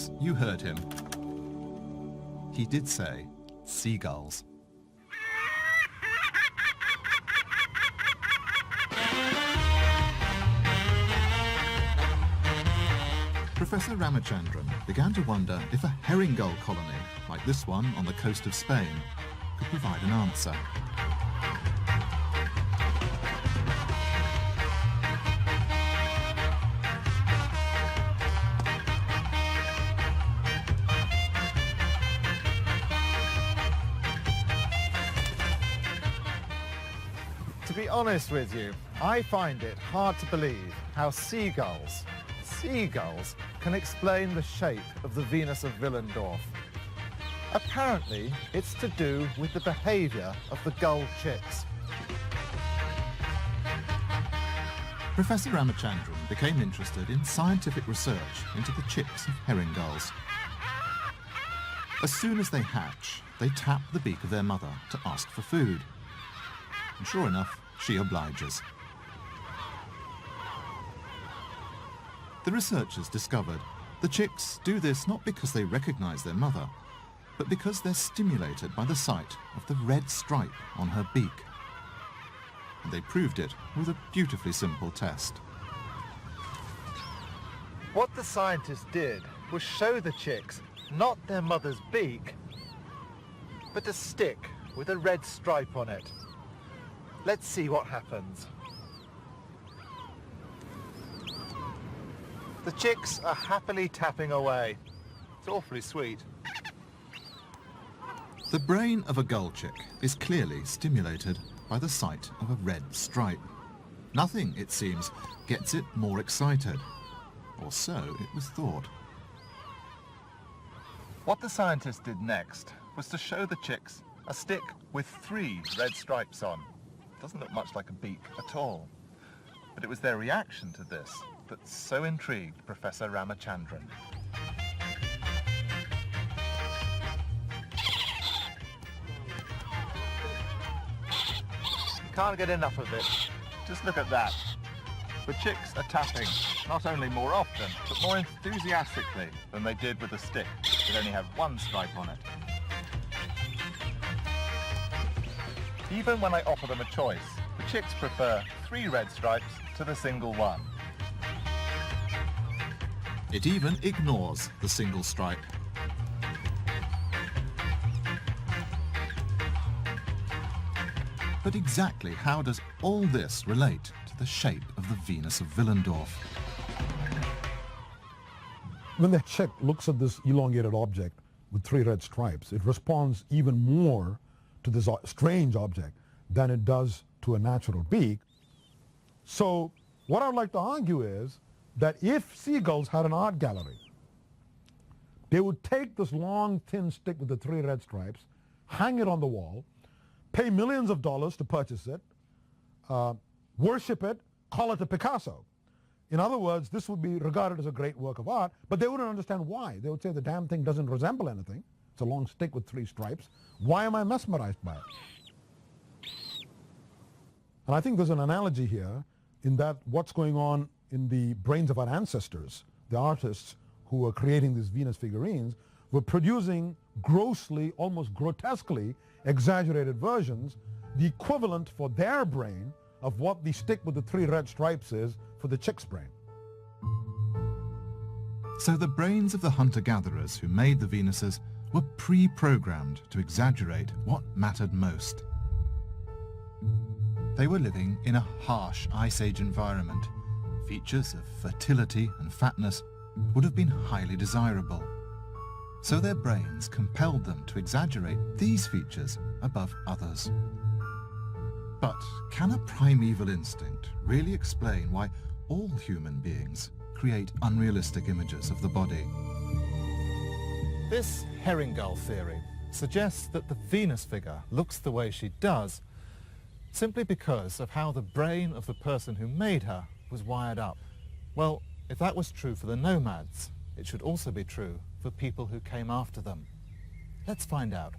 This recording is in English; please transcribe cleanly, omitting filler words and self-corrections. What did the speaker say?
Yes, you heard him. He did say seagulls. Professor Ramachandran began to wonder if a herring gull colony, like this one on the coast of Spain, could provide an answer. To be honest with you, I find it hard to believe how seagulls can explain the shape of the Venus of Willendorf. Apparently, it's to do with the behaviour of the gull chicks. Professor Ramachandran became interested in scientific research into the chicks of herring gulls. As soon as they hatch, they tap the beak of their mother to ask for food. And sure enough, she obliges. The researchers discovered the chicks do this not because they recognize their mother, but because they're stimulated by the sight of the red stripe on her beak. And they proved it with a beautifully simple test. What the scientists did was show the chicks not their mother's beak, but a stick with a red stripe on it. Let's see what happens. The chicks are happily tapping away. It's awfully sweet. The brain of a gull chick is clearly stimulated by the sight of a red stripe. Nothing, it seems, gets it more excited. Or so it was thought. What the scientists did next was to show the chicks a stick with 3 red stripes on. It doesn't look much like a beak at all. But it was their reaction to this that so intrigued Professor Ramachandran. Can't get enough of it. Just look at that. The chicks are tapping not only more often, but more enthusiastically than they did with the stick that only had 1 stripe on it. Even when I offer them a choice, the chicks prefer 3 red stripes to the single one. It even ignores the single stripe. But exactly how does all this relate to the shape of the Venus of Willendorf? When the chick looks at this elongated object with 3 red stripes, it responds even more to this strange object than it does to a natural beak. So what I'd like to argue is that if seagulls had an art gallery, they would take this long, thin stick with the 3 red stripes, hang it on the wall, pay millions of dollars to purchase it, worship it, call it a Picasso. In other words, this would be regarded as a great work of art, but they wouldn't understand why. They would say the damn thing doesn't resemble anything. It's a long stick with 3 stripes. Why am I mesmerized by it? And I think there's an analogy here in that what's going on in the brains of our ancestors, the artists who were creating these Venus figurines, were producing grossly, almost grotesquely exaggerated versions, the equivalent for their brain of what the stick with the 3 red stripes is for the chick's brain. So the brains of the hunter-gatherers who made the Venuses were pre-programmed to exaggerate what mattered most. They were living in a harsh Ice Age environment. Features of fertility and fatness would have been highly desirable. So their brains compelled them to exaggerate these features above others. But can a primeval instinct really explain why all human beings create unrealistic images of the body? This herring gull theory suggests that the Venus figure looks the way she does simply because of how the brain of the person who made her was wired up. Well, if that was true for the nomads, it should also be true for people who came after them. Let's find out.